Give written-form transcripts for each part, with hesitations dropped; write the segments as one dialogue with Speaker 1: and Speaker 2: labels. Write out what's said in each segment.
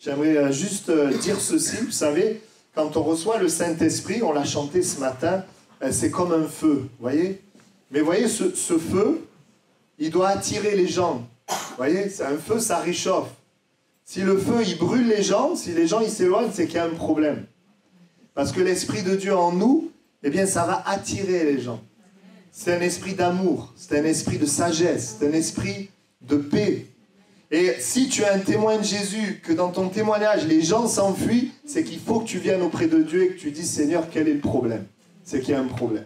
Speaker 1: J'aimerais juste dire ceci. Vous savez, quand on reçoit le Saint-Esprit, on l'a chanté ce matin, c'est comme un feu, vous voyez? Mais vous voyez, ce feu, il doit attirer les gens. Vous voyez, c'est un feu, ça réchauffe. Si le feu, il brûle les gens, si les gens, ils s'éloignent, c'est qu'il y a un problème. Parce que l'Esprit de Dieu en nous, eh bien, ça va attirer les gens. C'est un esprit d'amour, c'est un esprit de sagesse, c'est un esprit de paix. Et si tu es un témoin de Jésus, que dans ton témoignage, les gens s'enfuient, c'est qu'il faut que tu viennes auprès de Dieu et que tu dises, Seigneur, quel est le problème? C'est qu'il y a un problème.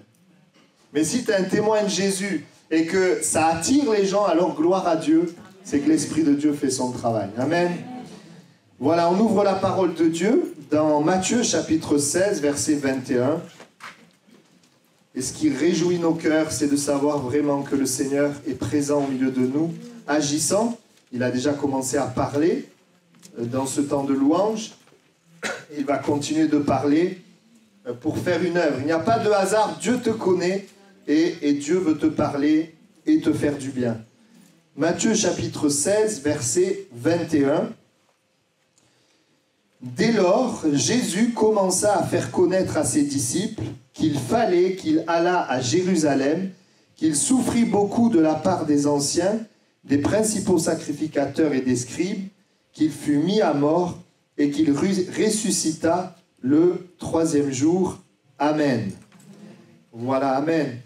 Speaker 1: Mais si tu es un témoin de Jésus et que ça attire les gens, alors gloire à Dieu, c'est que l'Esprit de Dieu fait son travail. Amen. Voilà, on ouvre la parole de Dieu dans Matthieu chapitre 16, verset 21. Et ce qui réjouit nos cœurs, c'est de savoir vraiment que le Seigneur est présent au milieu de nous, agissant. Il a déjà commencé à parler dans ce temps de louange. Il va continuer de parler pour faire une œuvre. Il n'y a pas de hasard, Dieu te connaît et Dieu veut te parler et te faire du bien. Matthieu chapitre 16, verset 21. Dès lors, Jésus commença à faire connaître à ses disciples qu'il fallait qu'il allât à Jérusalem, qu'il souffrit beaucoup de la part des anciens, des principaux sacrificateurs et des scribes, qu'il fut mis à mort et qu'il ressuscita le troisième jour. Amen. Voilà, Amen.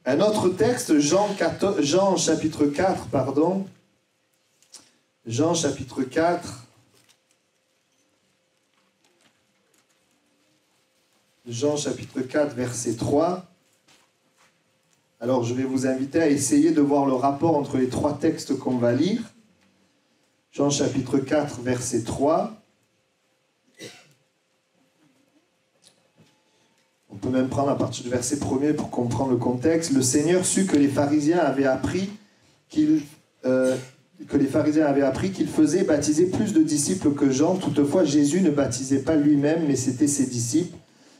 Speaker 1: Un autre texte, Jean chapitre 4, pardon. Jean chapitre 4. Jean chapitre 4, verset 3. Alors je vais vous inviter à essayer de voir le rapport entre les trois textes qu'on va lire. Jean chapitre 4, verset 3. On peut même prendre à partir du verset 1er pour comprendre le contexte. Le Seigneur sut que les pharisiens avaient appris qu'il faisait baptiser plus de disciples que Jean. Toutefois, Jésus ne baptisait pas lui-même, mais c'était ses disciples.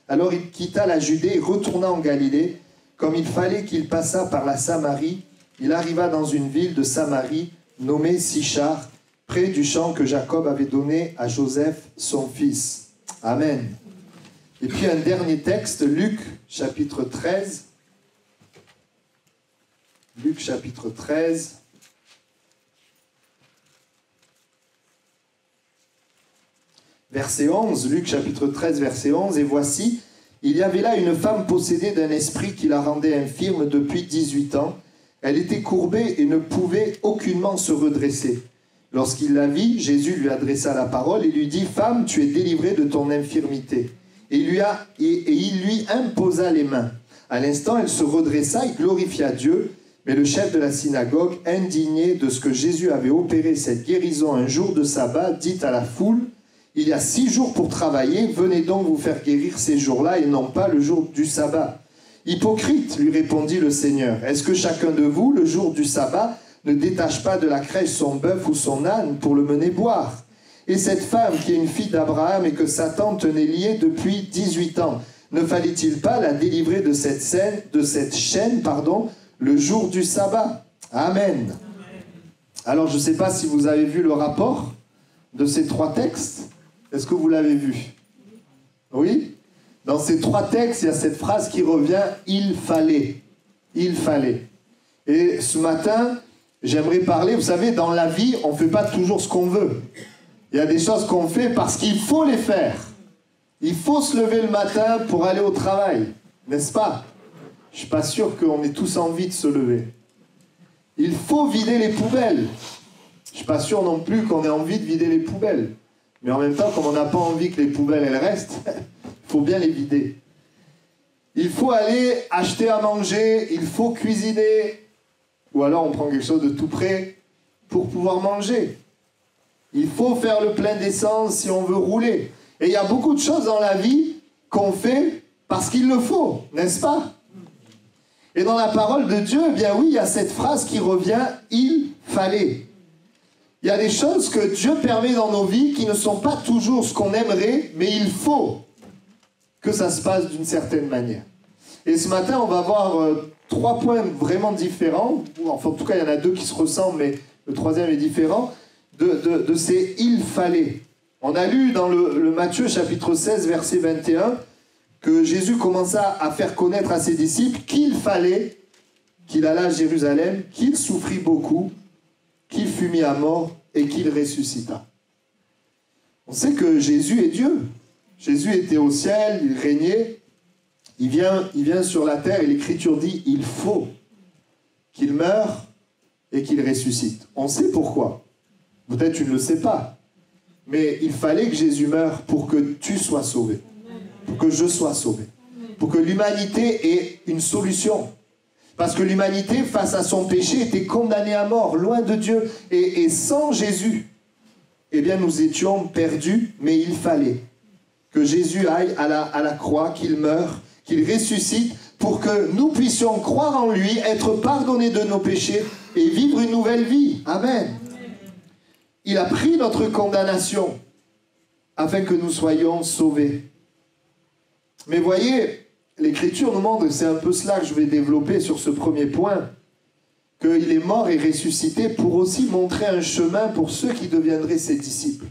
Speaker 1: Alors il quitta la Judée et retourna en Galilée. Comme il fallait qu'il passât par la Samarie, il arriva dans une ville de Samarie nommée Sichar, près du champ que Jacob avait donné à Joseph, son fils. Amen. Et puis un dernier texte, Luc chapitre 13. Luc chapitre 13. Verset 11, Luc chapitre 13, verset 11, « Et voici, il y avait là une femme possédée d'un esprit qui la rendait infirme depuis 18 ans. Elle était courbée et ne pouvait aucunement se redresser. Lorsqu'il la vit, Jésus lui adressa la parole et lui dit, « Femme, tu es délivrée de ton infirmité. » Et il lui imposa les mains. À l'instant, elle se redressa et glorifia Dieu. Mais le chef de la synagogue, indigné de ce que Jésus avait opéré cette guérison un jour de sabbat, dit à la foule, « Il y a 6 jours pour travailler, venez donc vous faire guérir ces jours-là et non pas le jour du sabbat. » « Hypocrite, lui répondit le Seigneur, est-ce que chacun de vous, le jour du sabbat, ne détache pas de la crèche son bœuf ou son âne pour le mener boire? Et cette femme qui est une fille d'Abraham et que Satan tenait liée depuis 18 ans, ne fallait-il pas la délivrer de cette chaîne, le jour du sabbat? Amen. Alors, je ne sais pas si vous avez vu le rapport de ces 3 textes. Est-ce que vous l'avez vu? Oui? Dans ces 3 textes, il y a cette phrase qui revient, « il fallait ». Il fallait. Et ce matin, j'aimerais parler, vous savez, dans la vie, on ne fait pas toujours ce qu'on veut. Il y a des choses qu'on fait parce qu'il faut les faire. Il faut se lever le matin pour aller au travail, n'est-ce pas? Je ne suis pas sûr qu'on ait tous envie de se lever. Il faut vider les poubelles. Je ne suis pas sûr non plus qu'on ait envie de vider les poubelles. Mais en même temps, comme on n'a pas envie que les poubelles elles restent, il faut bien les vider. Il faut aller acheter à manger, il faut cuisiner. Ou alors on prend quelque chose de tout prêt pour pouvoir manger. Il faut faire le plein d'essence si on veut rouler. Et il y a beaucoup de choses dans la vie qu'on fait parce qu'il le faut, n'est-ce pas? Et dans la parole de Dieu, eh bien oui, il y a cette phrase qui revient, « il fallait ». Il y a des choses que Dieu permet dans nos vies qui ne sont pas toujours ce qu'on aimerait, mais il faut que ça se passe d'une certaine manière. Et ce matin, on va voir 3 points vraiment différents. Enfin, en tout cas, il y en a 2 qui se ressemblent, mais le 3e est différent. De ces « il fallait ». On a lu dans le Matthieu chapitre 16, verset 21, que Jésus commença à faire connaître à ses disciples qu'il fallait qu'il allât à Jérusalem, qu'il souffrit beaucoup, qu'il fut mis à mort et qu'il ressuscita. On sait que Jésus est Dieu. Jésus était au ciel, il régnait. Il vient sur la terre et l'Écriture dit il faut qu'il meure et qu'il ressuscite. On sait pourquoi. Peut-être tu ne le sais pas. Mais il fallait que Jésus meure pour que tu sois sauvé. Pour que je sois sauvé. Pour que l'humanité ait une solution. Parce que l'humanité, face à son péché, était condamnée à mort, loin de Dieu. Et sans Jésus, eh bien nous étions perdus, mais il fallait que Jésus aille à la croix, qu'il meure, qu'il ressuscite, pour que nous puissions croire en lui, être pardonnés de nos péchés et vivre une nouvelle vie. Amen. Il a pris notre condamnation afin que nous soyons sauvés. Mais voyez, l'Écriture nous montre, c'est un peu cela que je vais développer sur ce premier point, qu'il est mort et ressuscité pour aussi montrer un chemin pour ceux qui deviendraient ses disciples.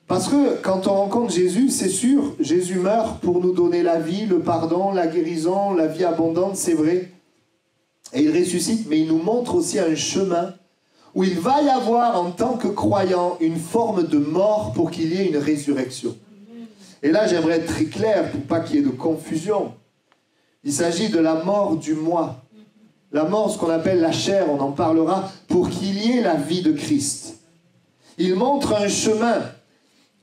Speaker 1: Parce que quand on rencontre Jésus, c'est sûr, Jésus meurt pour nous donner la vie, le pardon, la guérison, la vie abondante, c'est vrai. Et il ressuscite, mais il nous montre aussi un chemin où il va y avoir en tant que croyant une forme de mort pour qu'il y ait une résurrection. Et là, j'aimerais être très clair pour pas qu'il y ait de confusion. Il s'agit de la mort du moi. La mort, ce qu'on appelle la chair, on en parlera, pour qu'il y ait la vie de Christ. Il montre un chemin.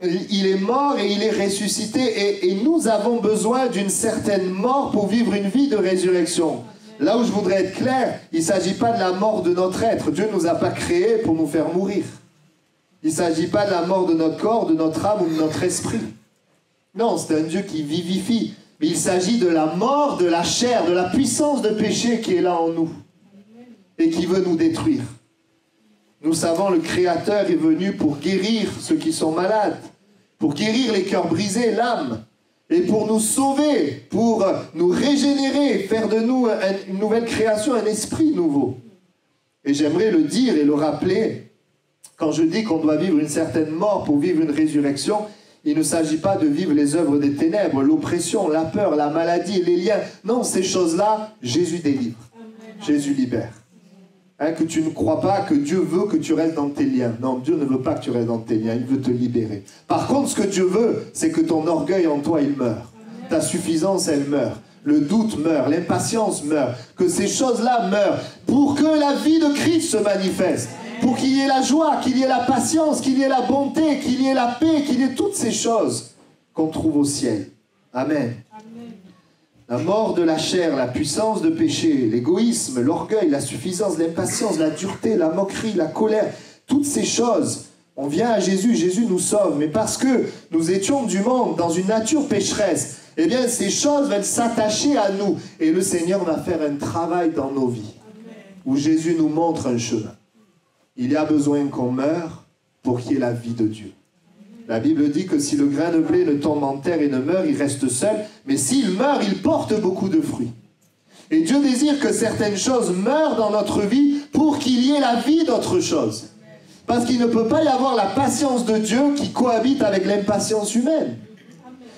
Speaker 1: Il est mort et il est ressuscité. Et nous avons besoin d'une certaine mort pour vivre une vie de résurrection. Là où je voudrais être clair, il ne s'agit pas de la mort de notre être. Dieu ne nous a pas créés pour nous faire mourir. Il ne s'agit pas de la mort de notre corps, de notre âme ou de notre esprit. Non, c'est un Dieu qui vivifie. Mais il s'agit de la mort de la chair, de la puissance de péché qui est là en nous et qui veut nous détruire. Nous savons, le Créateur est venu pour guérir ceux qui sont malades, pour guérir les cœurs brisés, l'âme, et pour nous sauver, pour nous régénérer, faire de nous une nouvelle création, un esprit nouveau. Et j'aimerais le dire et le rappeler, quand je dis qu'on doit vivre une certaine mort pour vivre une résurrection, il ne s'agit pas de vivre les œuvres des ténèbres, l'oppression, la peur, la maladie, les liens. Non, ces choses-là, Jésus délivre. Amen. Jésus libère. Hein, que tu ne crois pas que Dieu veut que tu restes dans tes liens. Non, Dieu ne veut pas que tu restes dans tes liens, il veut te libérer. Par contre, ce que Dieu veut, c'est que ton orgueil en toi, il meurt. Amen. Ta suffisance, elle meurt. Le doute meurt, l'impatience meurt. Que ces choses-là meurent pour que la vie de Christ se manifeste. Pour qu'il y ait la joie, qu'il y ait la patience, qu'il y ait la bonté, qu'il y ait la paix, qu'il y ait toutes ces choses qu'on trouve au ciel. Amen. Amen. La mort de la chair, la puissance de péché, l'égoïsme, l'orgueil, la suffisance, l'impatience, la dureté, la moquerie, la colère, toutes ces choses, on vient à Jésus, Jésus nous sauve. Mais parce que nous étions du monde, dans une nature pécheresse, eh bien ces choses veulent s'attacher à nous. Et le Seigneur va faire un travail dans nos vies, où Jésus nous montre un chemin. Il y a besoin qu'on meure pour qu'il y ait la vie de Dieu. La Bible dit que si le grain de blé ne tombe en terre et ne meurt, il reste seul. Mais s'il meurt, il porte beaucoup de fruits. Et Dieu désire que certaines choses meurent dans notre vie pour qu'il y ait la vie d'autres choses. Parce qu'il ne peut pas y avoir la patience de Dieu qui cohabite avec l'impatience humaine.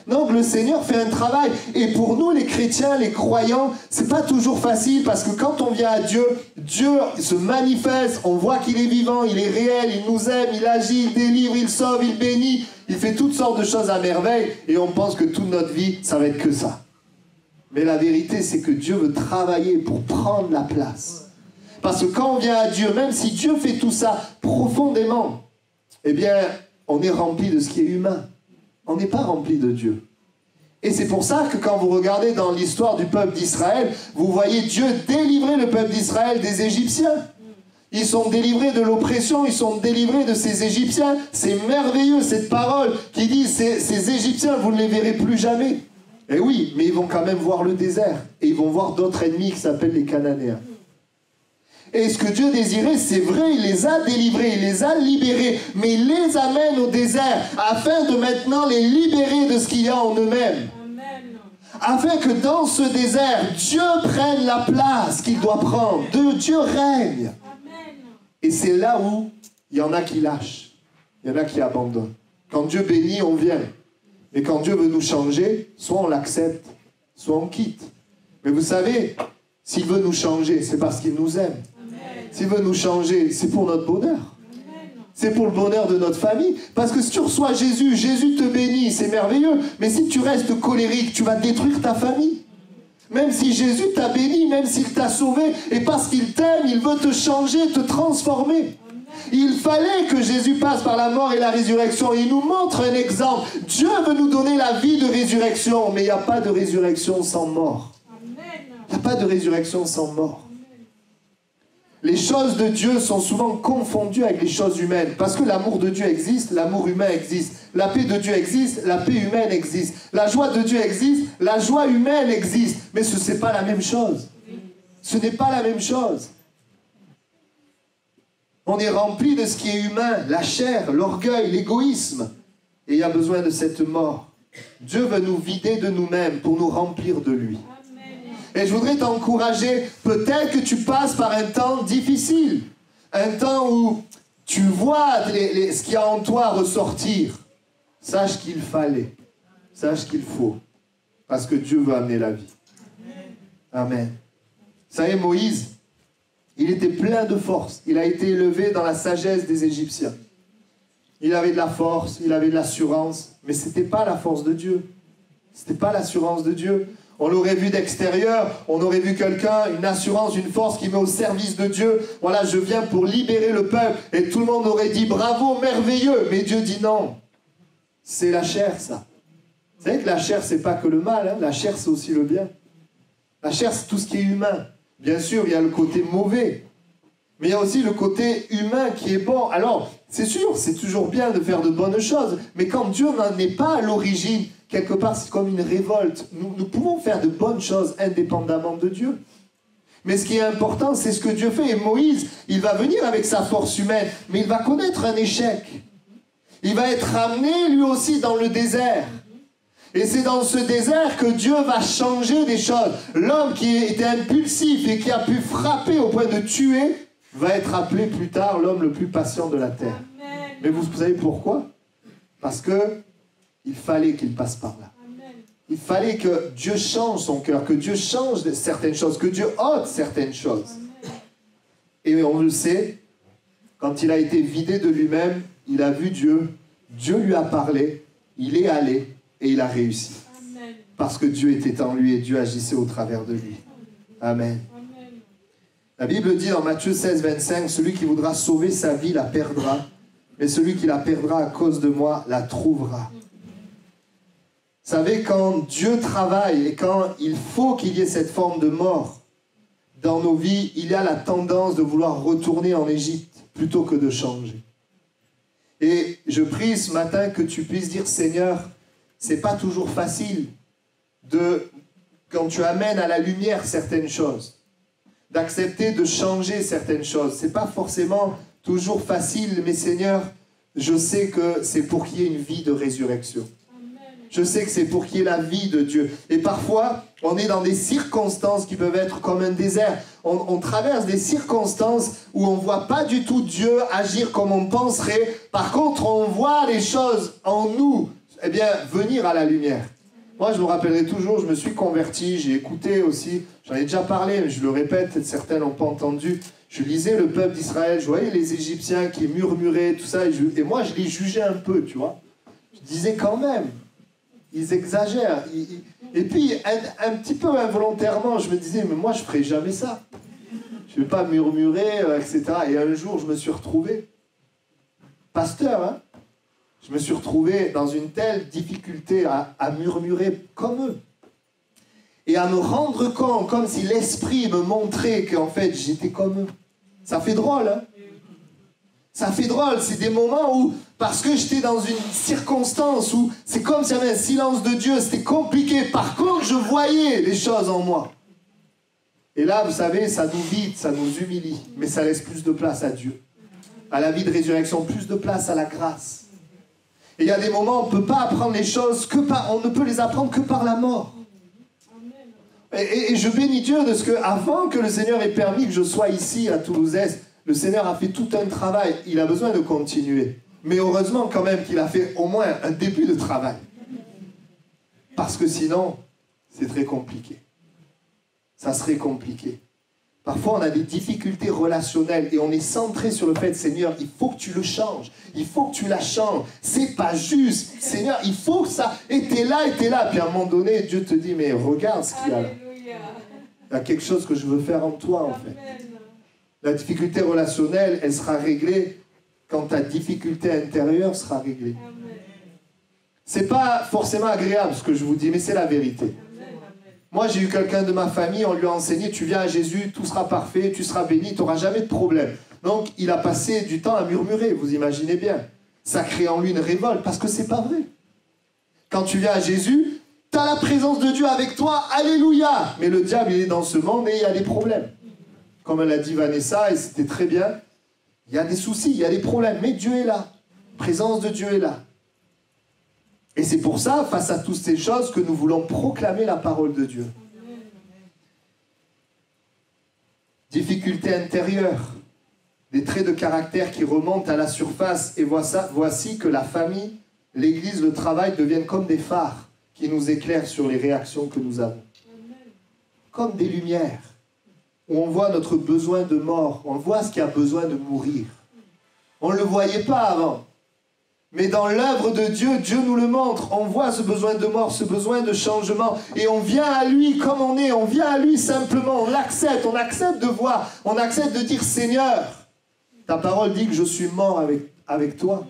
Speaker 1: Donc le Seigneur fait un travail. Et pour nous, les chrétiens, les croyants, c'est pas toujours facile parce que quand on vient à Dieu, Dieu se manifeste, on voit qu'il est vivant, il est réel, il nous aime, il agit, il délivre, il sauve, il bénit, il fait toutes sortes de choses à merveille et on pense que toute notre vie, ça va être que ça. Mais la vérité, c'est que Dieu veut travailler pour prendre la place. Parce que quand on vient à Dieu, même si Dieu fait tout ça profondément, eh bien, on est rempli de ce qui est humain. On n'est pas rempli de Dieu. Et c'est pour ça que quand vous regardez dans l'histoire du peuple d'Israël, vous voyez Dieu délivrer le peuple d'Israël des Égyptiens. Ils sont délivrés de l'oppression, ils sont délivrés de ces Égyptiens. C'est merveilleux cette parole qui dit ces Égyptiens, vous ne les verrez plus jamais. Et oui, mais ils vont quand même voir le désert. Et ils vont voir d'autres ennemis qui s'appellent les Cananéens. Et ce que Dieu désirait, c'est vrai, il les a délivrés, il les a libérés, mais il les amène au désert afin de maintenant les libérer de ce qu'il y a en eux-mêmes. Afin que dans ce désert, Dieu prenne la place qu'il doit prendre. Dieu règne. Et c'est là où il y en a qui lâchent, il y en a qui abandonnent. Quand Dieu bénit, on vient. Mais quand Dieu veut nous changer, soit on l'accepte, soit on quitte. Mais vous savez, s'il veut nous changer, c'est parce qu'il nous aime. S'il veut nous changer, c'est pour notre bonheur. C'est pour le bonheur de notre famille. Parce que si tu reçois Jésus, Jésus te bénit, c'est merveilleux. Mais si tu restes colérique, tu vas détruire ta famille. Même si Jésus t'a béni, même s'il t'a sauvé, et parce qu'il t'aime, il veut te changer, te transformer. Il fallait que Jésus passe par la mort et la résurrection. Il nous montre un exemple. Dieu veut nous donner la vie de résurrection, mais il n'y a pas de résurrection sans mort. Il n'y a pas de résurrection sans mort. Les choses de Dieu sont souvent confondues avec les choses humaines. Parce que l'amour de Dieu existe, l'amour humain existe. La paix de Dieu existe, la paix humaine existe. La joie de Dieu existe, la joie humaine existe. Mais ce n'est pas la même chose. Ce n'est pas la même chose. On est rempli de ce qui est humain, la chair, l'orgueil, l'égoïsme. Et il y a besoin de cette mort. Dieu veut nous vider de nous-mêmes pour nous remplir de lui. Et je voudrais t'encourager, peut-être que tu passes par un temps difficile, un temps où tu vois ce qu'il y a en toi ressortir. Sache qu'il fallait, sache qu'il faut, parce que Dieu veut amener la vie. Amen. Vous savez, Moïse, il était plein de force. Il a été élevé dans la sagesse des Égyptiens. Il avait de la force, il avait de l'assurance, mais ce n'était pas la force de Dieu. Ce n'était pas l'assurance de Dieu. On l'aurait vu d'extérieur, on aurait vu quelqu'un, une assurance, une force qui met au service de Dieu. Voilà, je viens pour libérer le peuple. Et tout le monde aurait dit bravo, merveilleux. Mais Dieu dit non. C'est la chair, ça. Vous savez que la chair, c'est pas que le mal. Hein. La chair, c'est aussi le bien. La chair, c'est tout ce qui est humain. Bien sûr, il y a le côté mauvais. Mais il y a aussi le côté humain qui est bon. Alors, c'est sûr, c'est toujours bien de faire de bonnes choses. Mais quand Dieu n'en est pas à l'origine, quelque part, c'est comme une révolte. Nous pouvons faire de bonnes choses indépendamment de Dieu. Mais ce qui est important, c'est ce que Dieu fait. Et Moïse, il va venir avec sa force humaine, mais il va connaître un échec. Il va être amené, lui aussi, dans le désert. Et c'est dans ce désert que Dieu va changer des choses. L'homme qui était impulsif et qui a pu frapper au point de tuer, va être appelé plus tard l'homme le plus patient de la terre. Amen. Mais vous savez pourquoi? Parce que il fallait qu'il passe par là. Amen. Il fallait que Dieu change son cœur, que Dieu change certaines choses, que Dieu ôte certaines choses. Amen. Et on le sait, quand il a été vidé de lui-même, il a vu Dieu, Dieu lui a parlé, il est allé et il a réussi. Amen. Parce que Dieu était en lui et Dieu agissait au travers de lui. Amen. Amen. La Bible dit dans Matthieu 16, 25, celui qui voudra sauver sa vie la perdra, mais celui qui la perdra à cause de moi la trouvera. Vous savez, quand Dieu travaille et quand il faut qu'il y ait cette forme de mort dans nos vies, il y a la tendance de vouloir retourner en Égypte plutôt que de changer. Et je prie ce matin que tu puisses dire, Seigneur, c'est pas toujours facile quand tu amènes à la lumière certaines choses, d'accepter de changer certaines choses. C'est pas forcément toujours facile, mais Seigneur, je sais que c'est pour qu'il y ait une vie de résurrection. Je sais que c'est pour qu'il y ait la vie de Dieu. Et parfois, on est dans des circonstances qui peuvent être comme un désert. On traverse des circonstances où on ne voit pas du tout Dieu agir comme on penserait. Par contre, on voit les choses en nous, eh bien, venir à la lumière. Moi, je me rappellerai toujours, je me suis converti, j'ai écouté aussi, j'en ai déjà parlé, mais je le répète, certains n'ont pas entendu. Je lisais le peuple d'Israël, je voyais les Égyptiens qui murmuraient, tout ça, et moi, je les jugeais un peu, tu vois. Je disais quand même, ils exagèrent. Et puis, un petit peu involontairement, je me disais, mais moi, je ne ferai jamais ça. Je ne vais pas murmurer, etc. Et un jour, je me suis retrouvé, pasteur, hein, je me suis retrouvé dans une telle difficulté à murmurer comme eux. Et à me rendre compte, comme si l'esprit me montrait qu'en fait, j'étais comme eux. Ça fait drôle, hein? Ça fait drôle, c'est des moments où, parce que j'étais dans une circonstance où c'est comme s'il y avait un silence de Dieu, c'était compliqué. Par contre, je voyais les choses en moi. Et là, vous savez, ça nous vide, ça nous humilie, mais ça laisse plus de place à Dieu. À la vie de résurrection, plus de place à la grâce. Et il y a des moments où on ne peut pas apprendre les choses, on ne peut les apprendre que par la mort. Et je bénis Dieu de ce que, avant que le Seigneur ait permis que je sois ici à Toulouse-Est, le Seigneur a fait tout un travail. Il a besoin de continuer. Mais heureusement quand même qu'il a fait au moins un début de travail. Parce que sinon, c'est très compliqué. Ça serait compliqué. Parfois, on a des difficultés relationnelles et on est centré sur le fait, Seigneur, il faut que tu le changes. Il faut que tu la changes. C'est pas juste. Seigneur, il faut que ça... Et t'es là, et t'es là. Puis à un moment donné, Dieu te dit, mais regarde ce qu'il y a là. Il y a quelque chose que je veux faire en toi, en fait. La difficulté relationnelle, elle sera réglée quand ta difficulté intérieure sera réglée. C'est pas forcément agréable ce que je vous dis, mais c'est la vérité. Moi, j'ai eu quelqu'un de ma famille, on lui a enseigné, tu viens à Jésus, tout sera parfait, tu seras béni, tu n'auras jamais de problème. Donc, il a passé du temps à murmurer, vous imaginez bien. Ça crée en lui une révolte, parce que c'est pas vrai. Quand tu viens à Jésus, tu as la présence de Dieu avec toi, alléluia. Mais le diable, il est dans ce monde et il y a des problèmes. Comme elle a dit Vanessa, et c'était très bien, il y a des soucis, il y a des problèmes, mais Dieu est là. La présence de Dieu est là. Et c'est pour ça, face à toutes ces choses, que nous voulons proclamer la parole de Dieu. Difficulté intérieure, des traits de caractère qui remontent à la surface. Et voici que la famille, l'Église, le travail deviennent comme des phares qui nous éclairent sur les réactions que nous avons. Comme des lumières, où on voit notre besoin de mort, on voit ce qui a besoin de mourir. On ne le voyait pas avant. Mais dans l'œuvre de Dieu, Dieu nous le montre. On voit ce besoin de mort, ce besoin de changement. Et on vient à lui comme on est. On vient à lui simplement. On l'accepte. On accepte de voir. On accepte de dire, Seigneur, ta parole dit que je suis mort avec toi.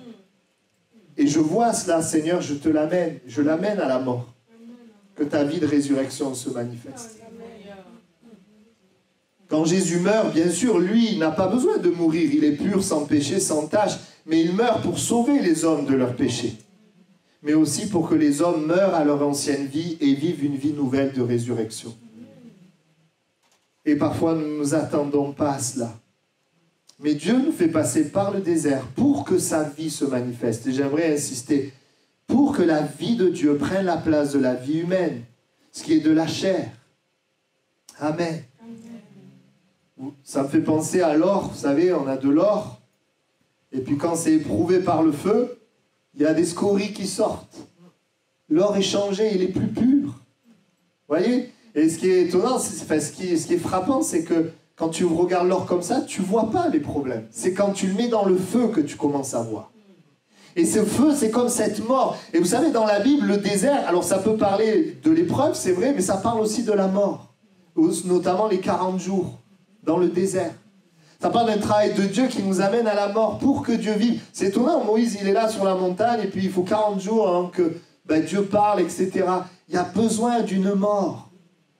Speaker 1: Et je vois cela, Seigneur, je te l'amène. Je l'amène à la mort. Que ta vie de résurrection se manifeste. Quand Jésus meurt, bien sûr, lui, il n'a pas besoin de mourir. Il est pur, sans péché, sans tache. Mais il meurt pour sauver les hommes de leurs péchés. Mais aussi pour que les hommes meurent à leur ancienne vie et vivent une vie nouvelle de résurrection. Et parfois, nous ne nous attendons pas à cela. Mais Dieu nous fait passer par le désert pour que sa vie se manifeste. Et j'aimerais insister, pour que la vie de Dieu prenne la place de la vie humaine, ce qui est de la chair. Amen. Ça me fait penser à l'or, vous savez, on a de l'or. Et puis quand c'est éprouvé par le feu, il y a des scories qui sortent. L'or est changé, il est plus pur. Vous voyez? Et ce qui est étonnant, ce qui est frappant, c'est que quand tu regardes l'or comme ça, tu ne vois pas les problèmes. C'est quand tu le mets dans le feu que tu commences à voir. Et ce feu, c'est comme cette mort. Et vous savez, dans la Bible, le désert, alors ça peut parler de l'épreuve, c'est vrai, mais ça parle aussi de la mort. Notamment les 40 jours dans le désert. Ça parle d'un travail de Dieu qui nous amène à la mort pour que Dieu vive. C'est étonnant, Moïse, il est là sur la montagne et puis il faut 40 jours avant que Dieu parle, etc. Il y a besoin d'une mort.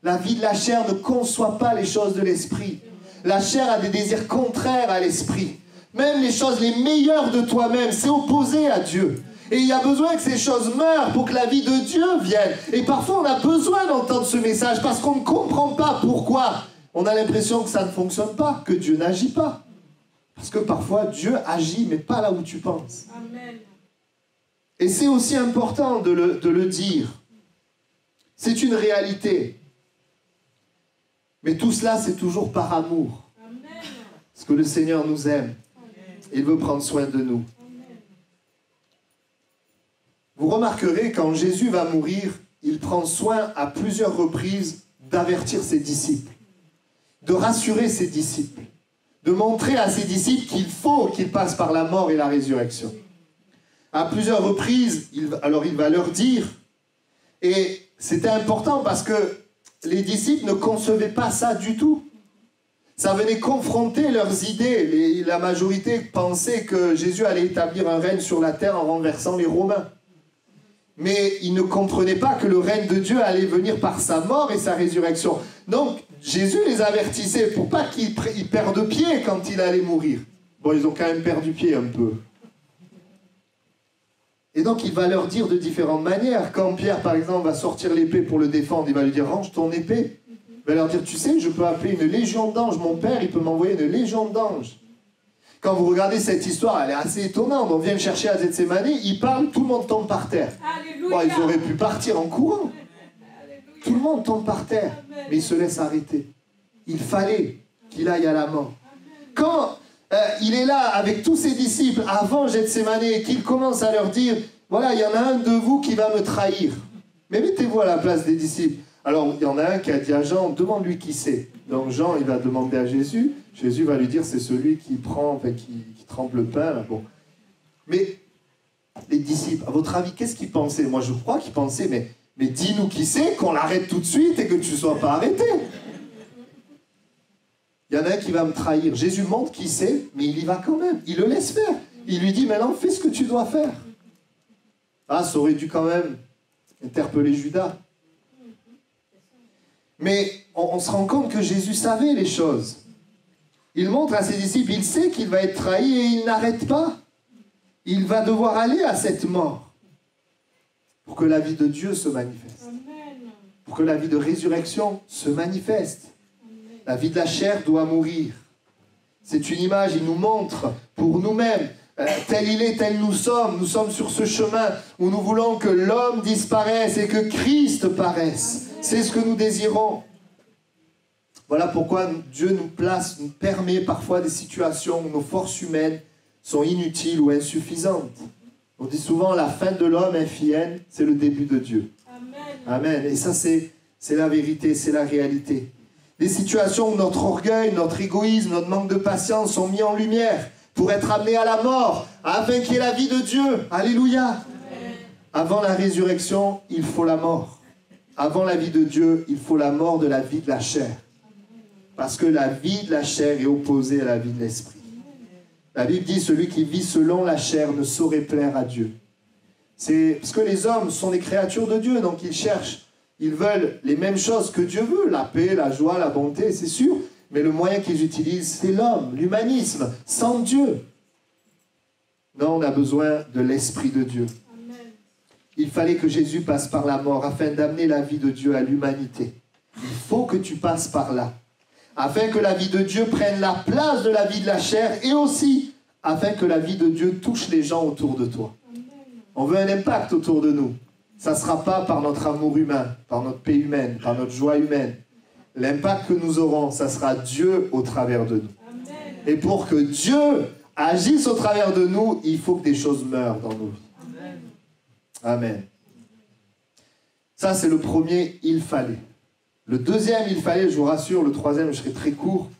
Speaker 1: La vie de la chair ne conçoit pas les choses de l'esprit. La chair a des désirs contraires à l'esprit. Même les choses les meilleures de toi-même, c'est opposé à Dieu. Et il y a besoin que ces choses meurent pour que la vie de Dieu vienne. Et parfois, on a besoin d'entendre ce message parce qu'on ne comprend pas pourquoi. On a l'impression que ça ne fonctionne pas, que Dieu n'agit pas. Parce que parfois, Dieu agit, mais pas là où tu penses. Amen. Et c'est aussi important de le dire. C'est une réalité. Mais tout cela, c'est toujours par amour. Amen. Parce que le Seigneur nous aime. Il veut prendre soin de nous. Amen. Vous remarquerez, quand Jésus va mourir, il prend soin à plusieurs reprises d'avertir ses disciples, de rassurer ses disciples, de montrer à ses disciples qu'il faut qu'ils passent par la mort et la résurrection. À plusieurs reprises, il va leur dire, et c'était important parce que les disciples ne concevaient pas ça du tout. Ça venait confronter leurs idées. La majorité pensait que Jésus allait établir un règne sur la terre en renversant les Romains. Mais ils ne comprenaient pas que le règne de Dieu allait venir par sa mort et sa résurrection. Donc, Jésus les avertissait pour pas qu'ils perdent pied quand il allait mourir. Bon, ils ont quand même perdu pied un peu. Et donc, il va leur dire de différentes manières. Quand Pierre, par exemple, va sortir l'épée pour le défendre, il va lui dire « Range ton épée ». Il va leur dire « Tu sais, je peux appeler une légion d'anges. Mon Père, il peut m'envoyer une légion d'anges. » Quand vous regardez cette histoire, elle est assez étonnante. On vient le chercher à Gethsémani, il parle, tout le monde tombe par terre. Bon, ils auraient pu partir en courant. Alléluia. Tout le monde tombe par terre, mais il se laisse arrêter. Il fallait qu'il aille à la mort. Quand il est là avec tous ses disciples avant Gethsémane et qu'il commence à leur dire, voilà, il y en a un de vous qui va me trahir. Mais mettez-vous à la place des disciples. Alors, il y en a un qui a dit à Jean, demande-lui qui c'est. Donc Jean, il va demander à Jésus. Jésus va lui dire, c'est celui qui prend, enfin, qui trempe le pain. Là. Bon. Mais les disciples, à votre avis, qu'est-ce qu'ils pensaient? Moi, je crois qu'ils pensaient, mais dis-nous qui c'est, qu'on l'arrête tout de suite et que tu ne sois pas arrêté. Il y en a un qui va me trahir. Jésus montre qui c'est, mais il y va quand même. Il le laisse faire. Il lui dit, maintenant, fais ce que tu dois faire. Ah, ça aurait dû quand même interpeller Judas. Mais on se rend compte que Jésus savait les choses. Il montre à ses disciples, il sait qu'il va être trahi et il n'arrête pas. Il va devoir aller à cette mort pour que la vie de Dieu se manifeste. Amen. Pour que la vie de résurrection se manifeste. Amen. La vie de la chair doit mourir. C'est une image, il nous montre pour nous-mêmes, tel il est, tel nous sommes sur ce chemin où nous voulons que l'homme disparaisse et que Christ paraisse. C'est ce que nous désirons. Voilà pourquoi Dieu nous permet parfois des situations où nos forces humaines sont inutiles ou insuffisantes. On dit souvent la fin de l'homme infième, c'est le début de Dieu. Amen. Amen. Et ça, c'est la vérité, c'est la réalité. Des situations où notre orgueil, notre égoïsme, notre manque de patience sont mis en lumière pour être amenés à la mort, afin qu'il y ait la vie de Dieu. Alléluia. Amen. Avant la résurrection, il faut la mort. Avant la vie de Dieu, il faut la mort de la vie de la chair. Parce que la vie de la chair est opposée à la vie de l'esprit. La Bible dit, celui qui vit selon la chair ne saurait plaire à Dieu. C'est parce que les hommes sont des créatures de Dieu, donc ils cherchent, ils veulent les mêmes choses que Dieu veut, la paix, la joie, la bonté, c'est sûr, mais le moyen qu'ils utilisent, c'est l'homme, l'humanisme, sans Dieu. Non, on a besoin de l'Esprit de Dieu. Amen. Il fallait que Jésus passe par la mort afin d'amener la vie de Dieu à l'humanité. Il faut que tu passes par là, afin que la vie de Dieu prenne la place de la vie de la chair et aussi afin que la vie de Dieu touche les gens autour de toi. Amen. On veut un impact autour de nous. Ça ne sera pas par notre amour humain, par notre paix humaine, par notre joie humaine. L'impact que nous aurons, ça sera Dieu au travers de nous. Amen. Et pour que Dieu agisse au travers de nous, il faut que des choses meurent dans nos vies. Amen. Amen. Ça, c'est le premier, il fallait. Le deuxième, il fallait, je vous rassure, le troisième, je serai très court.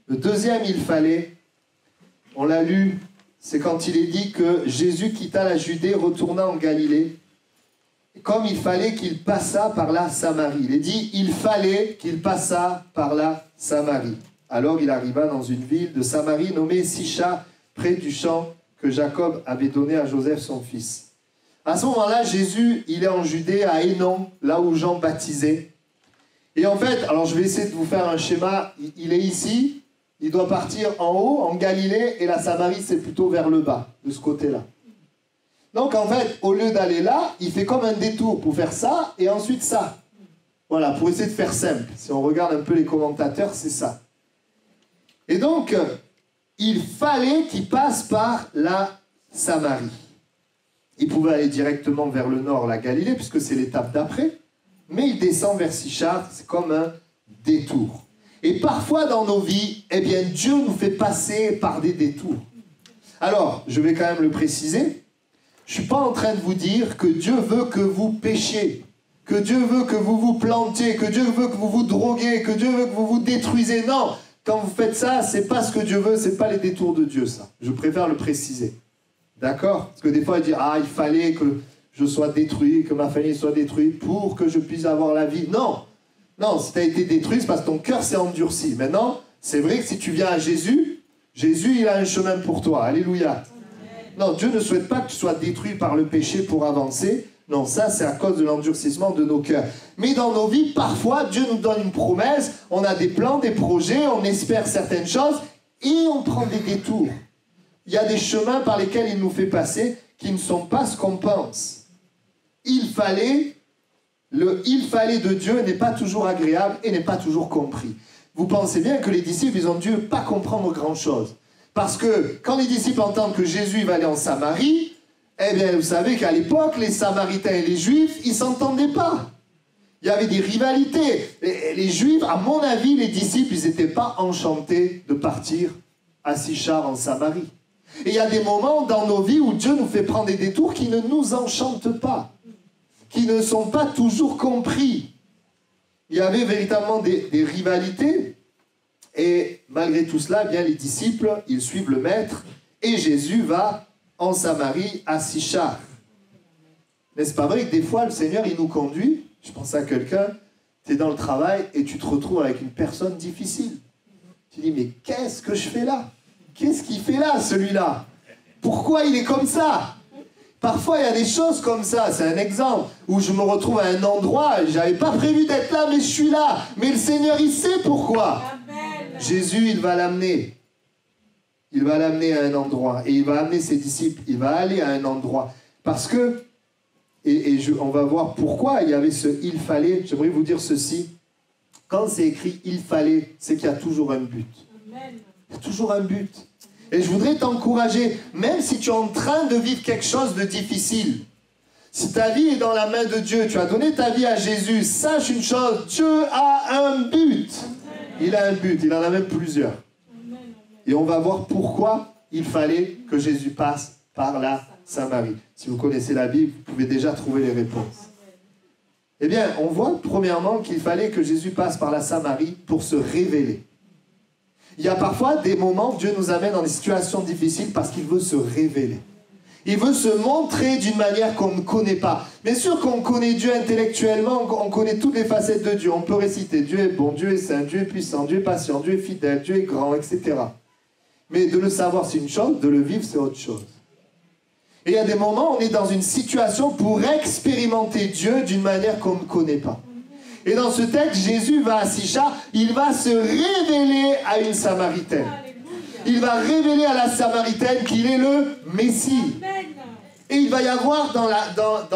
Speaker 1: Le deuxième, il fallait, on l'a lu, c'est quand il est dit que Jésus quitta la Judée, retourna en Galilée, comme il fallait qu'il passât par la Samarie. Il est dit, il fallait qu'il passât par la Samarie. Alors il arriva dans une ville de Samarie nommée Sichar, près du champ que Jacob avait donné à Joseph son fils. À ce moment-là, Jésus, il est en Judée, à Hénon, là où Jean baptisait. Et en fait, alors je vais essayer de vous faire un schéma, il est ici, il doit partir en haut, en Galilée, et la Samarie, c'est plutôt vers le bas, de ce côté-là. Donc en fait, au lieu d'aller là, il fait comme un détour pour faire ça, et ensuite ça. Voilà, pour essayer de faire simple. Si on regarde un peu les commentateurs, c'est ça. Et donc, il fallait qu'il passe par la Samarie. Il pouvait aller directement vers le nord, la Galilée, puisque c'est l'étape d'après. Mais il descend vers Sichar, c'est comme un détour. Et parfois dans nos vies, eh bien Dieu nous fait passer par des détours. Alors, je vais quand même le préciser, je ne suis pas en train de vous dire que Dieu veut que vous péchiez, que Dieu veut que vous vous plantiez, que Dieu veut que vous vous droguez, que Dieu veut que vous vous détruisez. Non, quand vous faites ça, c'est pas ce que Dieu veut, c'est pas les détours de Dieu, ça. Je préfère le préciser. D'accord? Parce que des fois, il dit, ah, il fallait que je sois détruit, que ma famille soit détruite pour que je puisse avoir la vie. Non, non, si tu as été détruit, c'est parce que ton cœur s'est endurci. Maintenant, c'est vrai que si tu viens à Jésus, Jésus, il a un chemin pour toi. Alléluia. Amen. Non, Dieu ne souhaite pas que tu sois détruit par le péché pour avancer. Non, ça, c'est à cause de l'endurcissement de nos cœurs. Mais dans nos vies, parfois, Dieu nous donne une promesse, on a des plans, des projets, on espère certaines choses, et on prend des détours. Il y a des chemins par lesquels il nous fait passer qui ne sont pas ce qu'on pense. Il fallait de Dieu n'est pas toujours agréable et n'est pas toujours compris. Vous pensez bien que les disciples, ils ont dû pas comprendre grand-chose. Parce que quand les disciples entendent que Jésus va aller en Samarie, eh bien, vous savez qu'à l'époque, les Samaritains et les Juifs, ils ne s'entendaient pas. Il y avait des rivalités. Les Juifs, à mon avis, les disciples, ils n'étaient pas enchantés de partir à Sichar en Samarie. Et il y a des moments dans nos vies où Dieu nous fait prendre des détours qui ne nous enchantent pas, qui ne sont pas toujours compris. Il y avait véritablement des rivalités. Et malgré tout cela, bien, les disciples, ils suivent le maître. Et Jésus va en Samarie à Sichar. N'est-ce pas vrai que des fois, le Seigneur, il nous conduit. Je pense à quelqu'un, tu es dans le travail et tu te retrouves avec une personne difficile. Tu dis, mais qu'est-ce que je fais là? Qu'est-ce qu'il fait là, celui-là? Pourquoi il est comme ça? Parfois, il y a des choses comme ça. C'est un exemple où je me retrouve à un endroit, je n'avais pas prévu d'être là, mais je suis là. Mais le Seigneur, il sait pourquoi. Amen. Jésus, il va l'amener. Il va l'amener à un endroit. Et il va amener ses disciples. Il va aller à un endroit. Parce que, on va voir pourquoi il y avait ce « il fallait ». J'aimerais vous dire ceci. Quand c'est écrit « il fallait », c'est qu'il y a toujours un but. Amen. Il y a toujours un but. Et je voudrais t'encourager, même si tu es en train de vivre quelque chose de difficile, si ta vie est dans la main de Dieu, tu as donné ta vie à Jésus, sache une chose, Dieu a un but. Il a un but, il en a même plusieurs. Et on va voir pourquoi il fallait que Jésus passe par la Samarie. Si vous connaissez la Bible, vous pouvez déjà trouver les réponses. Eh bien, on voit premièrement qu'il fallait que Jésus passe par la Samarie pour se révéler. Il y a parfois des moments où Dieu nous amène dans des situations difficiles parce qu'il veut se révéler. Il veut se montrer d'une manière qu'on ne connaît pas. Bien sûr qu'on connaît Dieu intellectuellement, on connaît toutes les facettes de Dieu. On peut réciter Dieu est bon, Dieu est saint, Dieu est puissant, Dieu est patient, Dieu est fidèle, Dieu est grand, etc. Mais de le savoir c'est une chose, de le vivre c'est autre chose. Et il y a des moments où on est dans une situation pour expérimenter Dieu d'une manière qu'on ne connaît pas. Et dans ce texte, Jésus va à Sichar, il va se révéler à une Samaritaine. Il va révéler à la Samaritaine qu'il est le Messie. Et il va y avoir dans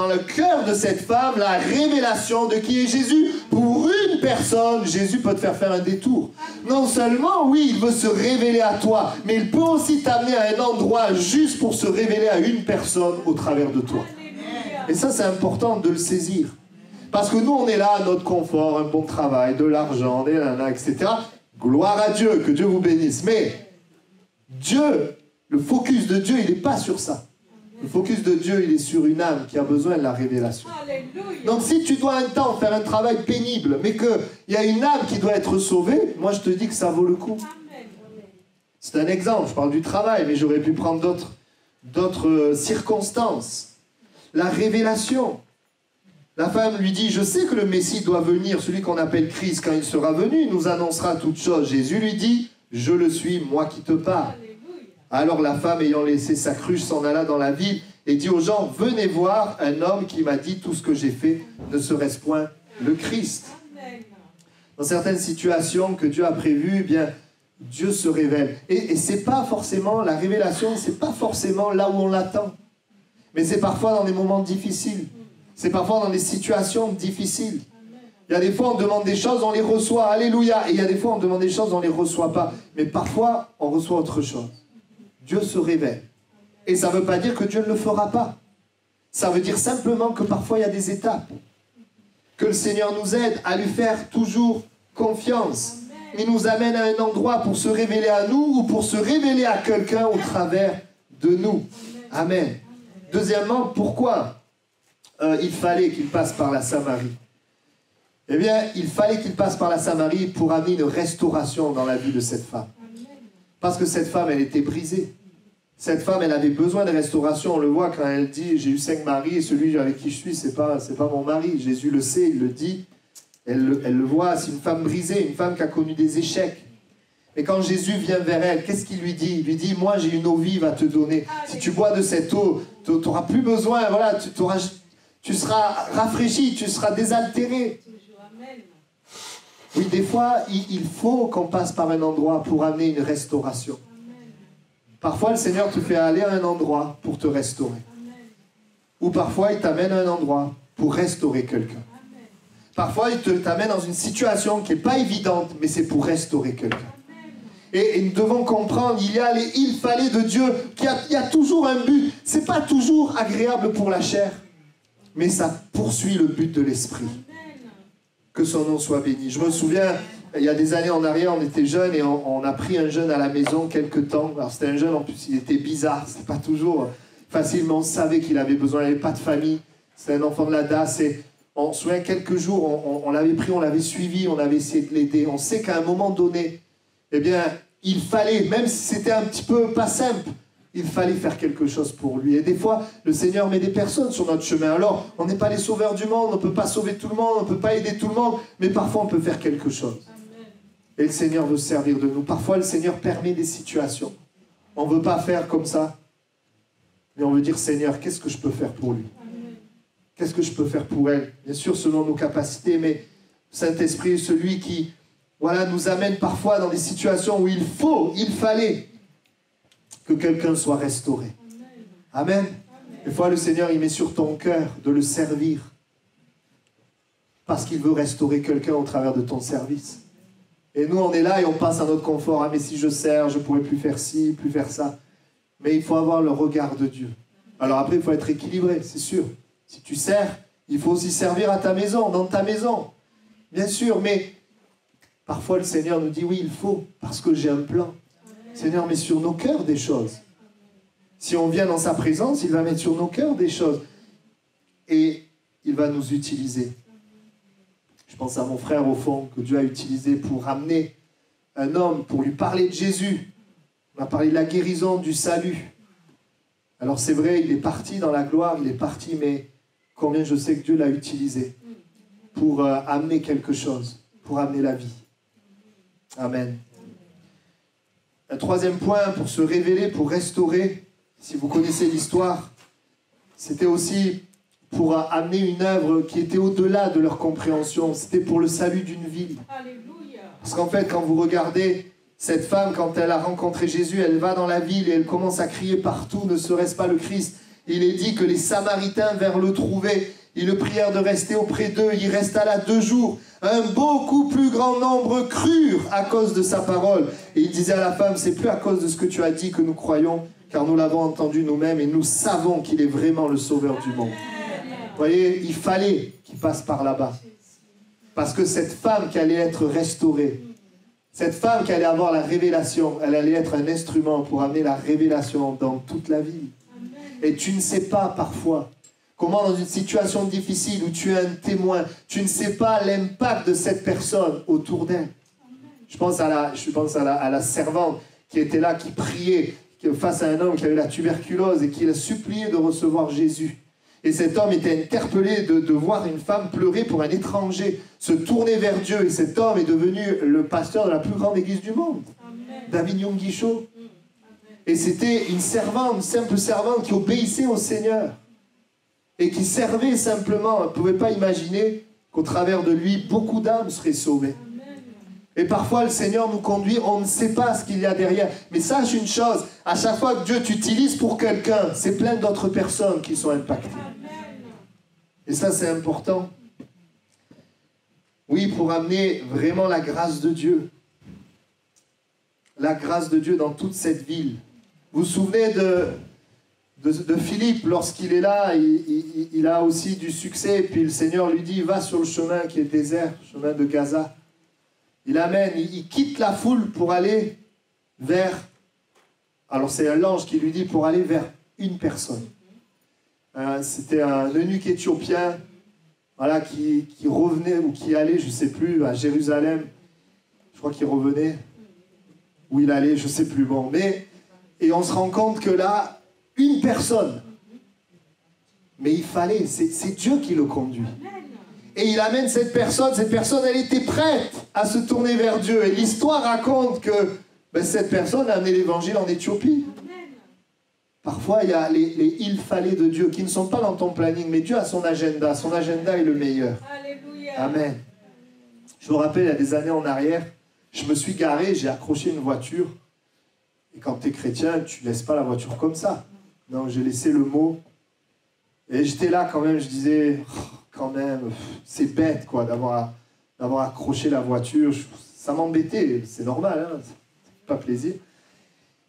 Speaker 1: le cœur de cette femme la révélation de qui est Jésus. Pour une personne, Jésus peut te faire un détour. Non seulement, oui, il veut se révéler à toi, mais il peut aussi t'amener à un endroit juste pour se révéler à une personne au travers de toi. Et ça, c'est important de le saisir. Parce que nous, on est là, notre confort, un bon travail, de l'argent, des nanas, etc. Gloire à Dieu, que Dieu vous bénisse. Mais Dieu, le focus de Dieu, il n'est pas sur ça. Le focus de Dieu, il est sur une âme qui a besoin de la révélation. Alléluia. Donc si tu dois un temps faire un travail pénible, mais qu'il y a une âme qui doit être sauvée, moi je te dis que ça vaut le coup. C'est un exemple, je parle du travail, mais j'aurais pu prendre d'autres circonstances. La révélation. La femme lui dit, je sais que le Messie doit venir, celui qu'on appelle Christ, quand il sera venu, il nous annoncera toutes choses. Jésus lui dit, je le suis, moi qui te parle. Alors la femme, ayant laissé sa cruche, s'en alla dans la ville et dit aux gens, venez voir un homme qui m'a dit tout ce que j'ai fait, ne serait-ce point le Christ. Dans certaines situations que Dieu a prévues, eh bien, Dieu se révèle. Et c'est pas forcément, la révélation, c'est pas forcément là où on l'attend. Mais c'est parfois dans des moments difficiles. C'est parfois dans des situations difficiles. Il y a des fois, on demande des choses, on les reçoit. Alléluia. Et il y a des fois, on demande des choses, on ne les reçoit pas. Mais parfois, on reçoit autre chose. Dieu se révèle. Et ça ne veut pas dire que Dieu ne le fera pas. Ça veut dire simplement que parfois, il y a des étapes. Que le Seigneur nous aide à lui faire toujours confiance. Il nous amène à un endroit pour se révéler à nous ou pour se révéler à quelqu'un au travers de nous. Amen. Deuxièmement, pourquoi il fallait qu'il passe par la Samarie? Eh bien, il fallait qu'il passe par la Samarie pour amener une restauration dans la vie de cette femme. Parce que cette femme, elle était brisée. Cette femme, elle avait besoin de restauration. On le voit quand elle dit, j'ai eu 5 maris et celui avec qui je suis, c'est pas mon mari. Jésus le sait, il le dit. Elle le voit, c'est une femme brisée, une femme qui a connu des échecs. Et quand Jésus vient vers elle, qu'est-ce qu'il lui dit? Il lui dit, moi j'ai une eau vive à te donner. Si tu bois de cette eau, tu n'auras plus besoin, voilà, tu seras rafraîchi, tu seras désaltéré. Oui, des fois, il faut qu'on passe par un endroit pour amener une restauration. Parfois, le Seigneur te fait aller à un endroit pour te restaurer. Ou parfois, il t'amène à un endroit pour restaurer quelqu'un. Parfois, il t'amène dans une situation qui n'est pas évidente, mais c'est pour restaurer quelqu'un. Et nous devons comprendre, il fallait de Dieu, qu'il y a toujours un but. Ce n'est pas toujours agréable pour la chair, mais ça poursuit le but de l'esprit. Que son nom soit béni. Je me souviens, il y a des années en arrière, on était jeunes et on a pris un jeune à la maison quelques temps. Alors c'était un jeune, en plus il était bizarre, c'était pas toujours facile, mais on savait qu'il avait besoin, il n'avait pas de famille. C'était un enfant de la DAS et on se souvient quelques jours, on l'avait pris, on l'avait suivi, on avait essayé de l'aider. On sait qu'à un moment donné, eh bien, il fallait, même si c'était un petit peu pas simple, il fallait faire quelque chose pour lui. Et des fois, le Seigneur met des personnes sur notre chemin. Alors, on n'est pas les sauveurs du monde, on ne peut pas sauver tout le monde, on ne peut pas aider tout le monde, mais parfois on peut faire quelque chose. Amen. Et le Seigneur veut se servir de nous. Parfois, le Seigneur permet des situations. On ne veut pas faire comme ça, mais on veut dire, Seigneur, qu'est-ce que je peux faire pour lui? Qu'est-ce que je peux faire pour elle? Bien sûr, selon nos capacités, mais Saint-Esprit est celui qui, voilà, nous amène parfois dans des situations où il fallait que quelqu'un soit restauré. Amen. Amen. Des fois, le Seigneur, il met sur ton cœur de le servir parce qu'il veut restaurer quelqu'un au travers de ton service. Et nous, on est là et on passe à notre confort. Ah, mais si je sers, je ne pourrais plus faire ci, plus faire ça. Mais il faut avoir le regard de Dieu. Alors après, il faut être équilibré, c'est sûr. Si tu sers, il faut aussi servir à ta maison, dans ta maison. Bien sûr, mais parfois le Seigneur nous dit, oui, il faut, parce que j'ai un plan. Le Seigneur met sur nos cœurs des choses. Si on vient dans sa présence, il va mettre sur nos cœurs des choses. Et il va nous utiliser. Je pense à mon frère, au fond, que Dieu a utilisé pour ramener un homme, pour lui parler de Jésus. On a parlé de la guérison, du salut. Alors c'est vrai, il est parti dans la gloire, il est parti, mais combien je sais que Dieu l'a utilisé pour amener quelque chose, pour amener la vie. Amen. Un troisième point, pour se révéler, pour restaurer, si vous connaissez l'histoire, c'était aussi pour amener une œuvre qui était au-delà de leur compréhension. C'était pour le salut d'une ville. Alléluia. Parce qu'en fait, quand vous regardez cette femme, quand elle a rencontré Jésus, elle va dans la ville et elle commence à crier partout, ne serait-ce pas le Christ. Il est dit que les Samaritains vinrent le trouver. Ils le prièrent de rester auprès d'eux. Il resta là 2 jours. Un beaucoup plus grand nombre crurent à cause de sa parole. Et il disait à la femme, c'est plus à cause de ce que tu as dit que nous croyons, car nous l'avons entendu nous-mêmes et nous savons qu'il est vraiment le sauveur du monde. Vous voyez, il fallait qu'il passe par là-bas. Parce que cette femme qui allait être restaurée, cette femme qui allait avoir la révélation, elle allait être un instrument pour amener la révélation dans toute la ville. Et tu ne sais pas parfois comment dans une situation difficile où tu es un témoin, tu ne sais pas l'impact de cette personne autour d'elle. Je pense à la servante qui était là, qui priait face à un homme qui avait la tuberculose et qui a supplié de recevoir Jésus. Et cet homme était interpellé de voir une femme pleurer pour un étranger, se tourner vers Dieu. Et cet homme est devenu le pasteur de la plus grande église du monde, Amen. Davignon Guichot. Et c'était une servante, une simple servante qui obéissait au Seigneur et qui servait simplement. On ne pouvait pas imaginer qu'au travers de lui, beaucoup d'âmes seraient sauvées. Et parfois, le Seigneur nous conduit, on ne sait pas ce qu'il y a derrière. Mais sache une chose, à chaque fois que Dieu t'utilise pour quelqu'un, c'est plein d'autres personnes qui sont impactées. Et ça, c'est important. Oui, pour amener vraiment la grâce de Dieu. La grâce de Dieu dans toute cette ville. Vous vous souvenez de Philippe, lorsqu'il est là, il a aussi du succès. Et puis le Seigneur lui dit, va sur le chemin qui est désert, le chemin de Gaza. Il amène, il quitte la foule pour aller vers... Alors c'est un ange qui lui dit pour aller vers une personne. C'était un eunuque éthiopien, voilà, qui revenait, ou qui allait, je ne sais plus, à Jérusalem. Je crois qu'il revenait. Où il allait, je ne sais plus. Bon, mais... Et on se rend compte que là, une personne. Mais il fallait, c'est Dieu qui le conduit. Et il amène cette personne, elle était prête à se tourner vers Dieu. Et l'histoire raconte que cette personne a amené l'évangile en Éthiopie. Parfois, il y a les il fallait de Dieu qui ne sont pas dans ton planning, mais Dieu a son agenda. Son agenda est le meilleur. Alléluia. Amen. Je me rappelle, il y a des années en arrière, je me suis garé, j'ai accroché une voiture. Et quand tu es chrétien, tu ne laisses pas la voiture comme ça. Donc j'ai laissé le mot. Et j'étais là quand même, je disais... Quand même, c'est bête quoi d'avoir accroché la voiture, ça m'embêtait, c'est normal, hein, c'est pas plaisir.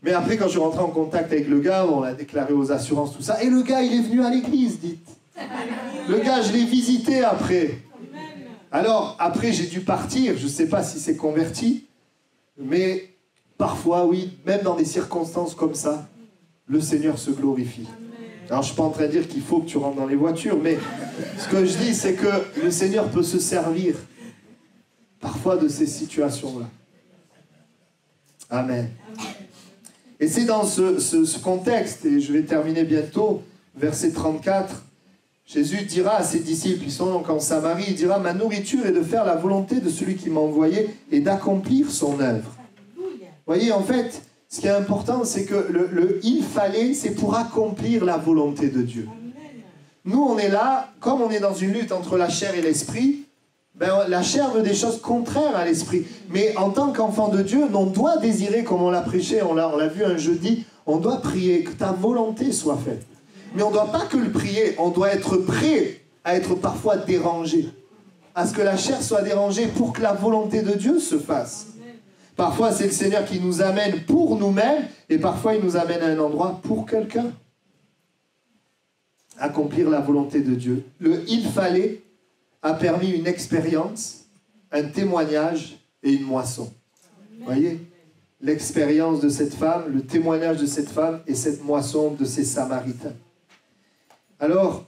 Speaker 1: Mais après quand je suis rentré en contact avec le gars, on l'a déclaré aux assurances, tout ça, et le gars il est venu à l'église, dites. Le gars je l'ai visité après. Alors, après, j'ai dû partir. Je ne sais pas si c'est converti. Mais parfois, oui, même dans des circonstances comme ça, le Seigneur se glorifie. Alors, je ne suis pas en train de dire qu'il faut que tu rentres dans les voitures, mais ce que je dis, c'est que le Seigneur peut se servir parfois de ces situations-là. Amen. Et c'est dans ce contexte, et je vais terminer bientôt, verset 34, Jésus dira à ses disciples, ils sont donc en Samarie, il dira « Ma nourriture est de faire la volonté de celui qui m'a envoyé et d'accomplir son œuvre. » Vous voyez, en fait, ce qui est important, c'est que le « il fallait », c'est pour accomplir la volonté de Dieu. Nous, on est là, comme on est dans une lutte entre la chair et l'esprit, ben, la chair veut des choses contraires à l'esprit. Mais en tant qu'enfant de Dieu, on doit désirer, comme on l'a prêché, on l'a vu un jeudi, on doit prier, que ta volonté soit faite. Mais on ne doit pas que le prier, on doit être prêt à être parfois dérangé. À ce que la chair soit dérangée pour que la volonté de Dieu se fasse. Parfois, c'est le Seigneur qui nous amène pour nous-mêmes, et parfois, il nous amène à un endroit pour quelqu'un. Accomplir la volonté de Dieu. Le « il fallait » a permis une expérience, un témoignage et une moisson. Vous voyez? L'expérience de cette femme, le témoignage de cette femme et cette moisson de ces Samaritains. Alors,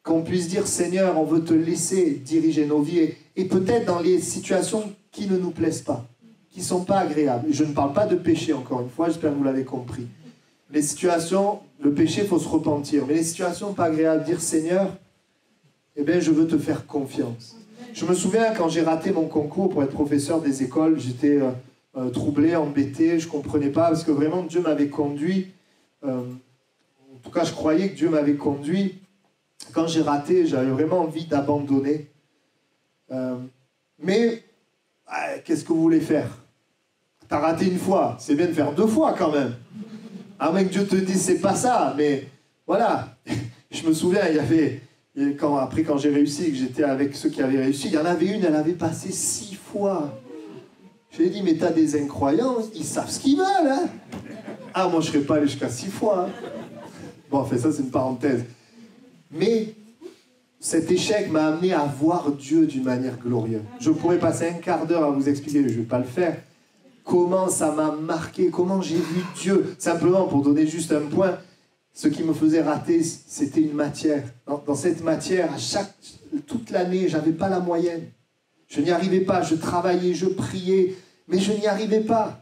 Speaker 1: qu'on puisse dire, Seigneur, on veut te laisser diriger nos vies, et peut-être dans les situations qui ne nous plaisent pas, qui ne sont pas agréables. Je ne parle pas de péché, encore une fois, j'espère que vous l'avez compris. Les situations, le péché, il faut se repentir, mais les situations pas agréables, dire, Seigneur, eh bien, je veux te faire confiance. Je me souviens, quand j'ai raté mon concours pour être professeur des écoles, j'étais troublé, embêté, je ne comprenais pas, parce que vraiment, Dieu m'avait conduit, en tout cas, je croyais que Dieu m'avait conduit. Quand j'ai raté, j'avais vraiment envie d'abandonner. Mais, qu'est-ce que vous voulez faire? T'as raté une fois, c'est bien de faire 2 fois quand même. À moins que Dieu te dise, c'est pas ça, mais voilà. Je me souviens, il y avait... Après, quand j'ai réussi, que j'étais avec ceux qui avaient réussi, il y en avait une, elle avait passé 6 fois. Je lui ai dit, mais t'as des incroyants, ils savent ce qu'ils veulent. Hein. Ah, moi, je ne serais pas allé jusqu'à 6 fois. Hein. Bon, enfin, ça, c'est une parenthèse. Mais cet échec m'a amené à voir Dieu d'une manière glorieuse. Je pourrais passer un quart d'heure à vous expliquer, mais je ne vais pas le faire. Comment ça m'a marqué, comment j'ai vu Dieu. Simplement, pour donner juste un point, ce qui me faisait rater, c'était une matière. Dans cette matière, toute l'année, je n'avais pas la moyenne. Je n'y arrivais pas, je travaillais, je priais, mais je n'y arrivais pas.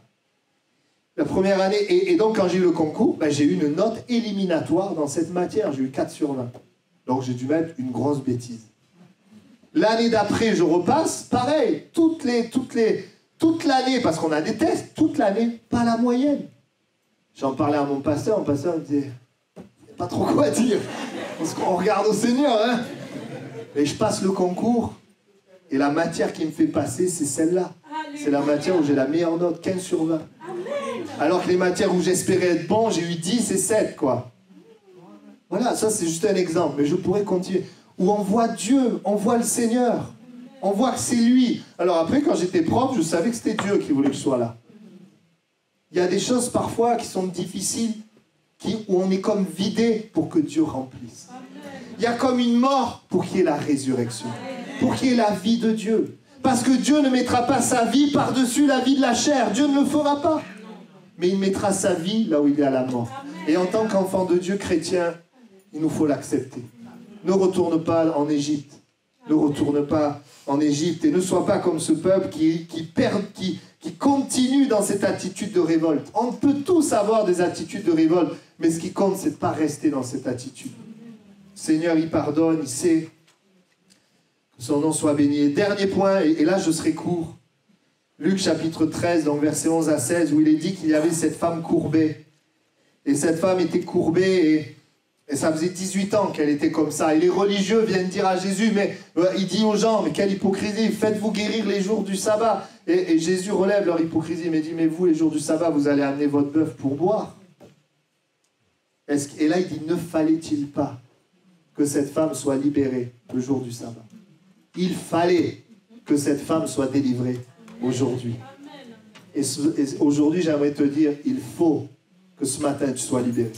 Speaker 1: La première année, et donc quand j'ai eu le concours, ben, j'ai eu une note éliminatoire dans cette matière. J'ai eu 4 sur 20. Donc j'ai dû mettre une grosse bêtise. L'année d'après, je repasse, pareil, toute l'année, parce qu'on a des tests, toute l'année, pas la moyenne. J'en parlais à mon pasteur, me disait... Pas trop quoi dire, parce qu'on regarde au Seigneur, hein. Et je passe le concours, et la matière qui me fait passer, c'est celle-là. C'est la matière où j'ai la meilleure note, 15 sur 20. Alors que les matières où j'espérais être bon, j'ai eu 10 et 7, quoi. Voilà, ça c'est juste un exemple, mais je pourrais continuer. Où on voit Dieu, on voit le Seigneur, on voit que c'est lui. Alors après, quand j'étais prof, je savais que c'était Dieu qui voulait que je sois là. Il y a des choses parfois qui sont difficiles, où on est comme vidé pour que Dieu remplisse. Il y a comme une mort pour qu'il y ait la résurrection, pour qu'il y ait la vie de Dieu. Parce que Dieu ne mettra pas sa vie par-dessus la vie de la chair. Dieu ne le fera pas. Mais il mettra sa vie là où il est à la mort. Et en tant qu'enfant de Dieu chrétien, il nous faut l'accepter. Ne retourne pas en Égypte. Ne retourne pas en Égypte et ne sois pas comme ce peuple qui continue dans cette attitude de révolte. On peut tous avoir des attitudes de révolte, mais ce qui compte, c'est de ne pas rester dans cette attitude. Le Seigneur, il pardonne, il sait que son nom soit béni. Dernier point, et là je serai court. Luc chapitre 13, donc versets 11 à 16, où il est dit qu'il y avait cette femme courbée. Et cette femme était courbée et ça faisait 18 ans qu'elle était comme ça. Et les religieux viennent dire à Jésus, mais il dit aux gens, mais quelle hypocrisie, faites-vous guérir les jours du sabbat. Et Jésus relève leur hypocrisie, mais dit, mais vous, les jours du sabbat, vous allez amener votre bœuf pour boire. Et là, il dit, ne fallait-il pas que cette femme soit libérée le jour du sabbat? Il fallait que cette femme soit délivrée aujourd'hui. Et aujourd'hui, j'aimerais te dire, il faut que ce matin, tu sois libéré.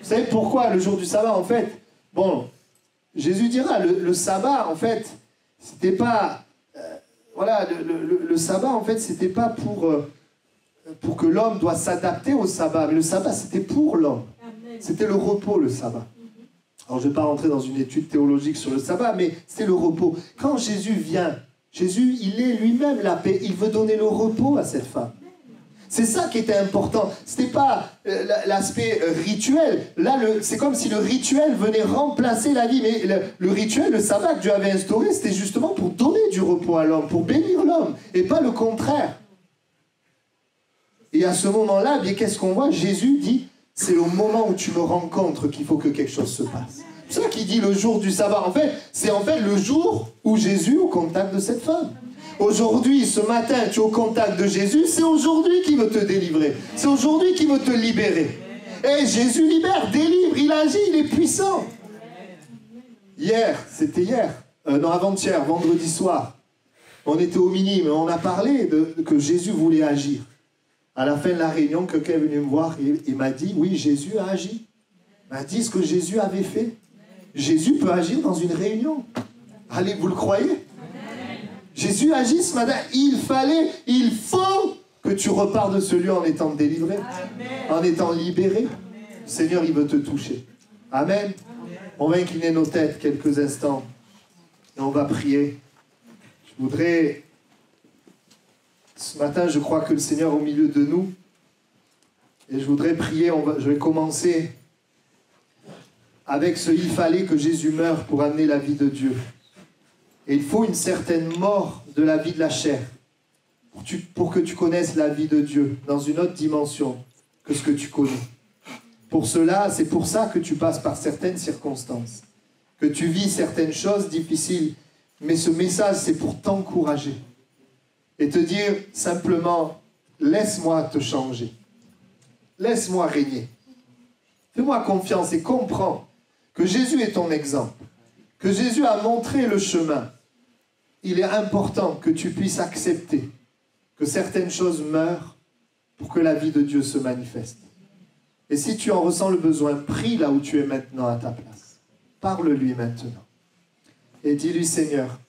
Speaker 1: Vous savez pourquoi le jour du sabbat, en fait, bon, Jésus dira, le sabbat, en fait, C'était pas... voilà, le sabbat, en fait, c'était pas pour que l'homme doit s'adapter au sabbat. Mais le sabbat, c'était pour l'homme. C'était le repos, le sabbat. Alors, je ne vais pas rentrer dans une étude théologique sur le sabbat, mais c'est le repos. Quand Jésus vient, Jésus, il est lui-même la paix. Il veut donner le repos à cette femme. C'est ça qui était important. Ce n'était pas l'aspect rituel. Là, c'est comme si le rituel venait remplacer la vie. Mais le rituel, le sabbat que Dieu avait instauré, c'était justement pour donner du repos à l'homme, pour bénir l'homme, et pas le contraire. Et à ce moment-là, bien qu'est-ce qu'on voit? Jésus dit, c'est au moment où tu me rencontres qu'il faut que quelque chose se passe. C'est ça qu'il dit le jour du sabbat. En fait, c'est le jour où Jésus est au contact de cette femme. Aujourd'hui, ce matin, tu es au contact de Jésus, c'est aujourd'hui qu'il veut te délivrer. C'est aujourd'hui qu'il veut te libérer. Et Jésus libère, délivre, il agit, il est puissant. Hier, c'était hier, non avant-hier, vendredi soir, on était au minime, on a parlé que Jésus voulait agir. À la fin de la réunion, quelqu'un est venu me voir et m'a dit, oui, Jésus a agi. Il m'a dit ce que Jésus avait fait. Jésus peut agir dans une réunion. Allez, vous le croyez? Jésus agit ce matin. Il faut que tu repars de ce lieu en étant délivré, en étant libéré. Le Seigneur, il veut te toucher. Amen. On va incliner nos têtes quelques instants et on va prier. Je voudrais, ce matin, je crois que le Seigneur est au milieu de nous et je voudrais prier. Je vais commencer avec ce « il fallait que Jésus meure pour amener la vie de Dieu ». Et il faut une certaine mort de la vie de la chair pour que tu connaisses la vie de Dieu dans une autre dimension que ce que tu connais. Pour cela, c'est pour ça que tu passes par certaines circonstances, que tu vis certaines choses difficiles. Mais ce message, c'est pour t'encourager et te dire simplement, laisse-moi te changer. Laisse-moi régner. Fais-moi confiance et comprends que Jésus est ton exemple, que Jésus a montré le chemin. Il est important que tu puisses accepter que certaines choses meurent pour que la vie de Dieu se manifeste. Et si tu en ressens le besoin, prie là où tu es maintenant à ta place. Parle-lui maintenant. Et dis-lui, Seigneur,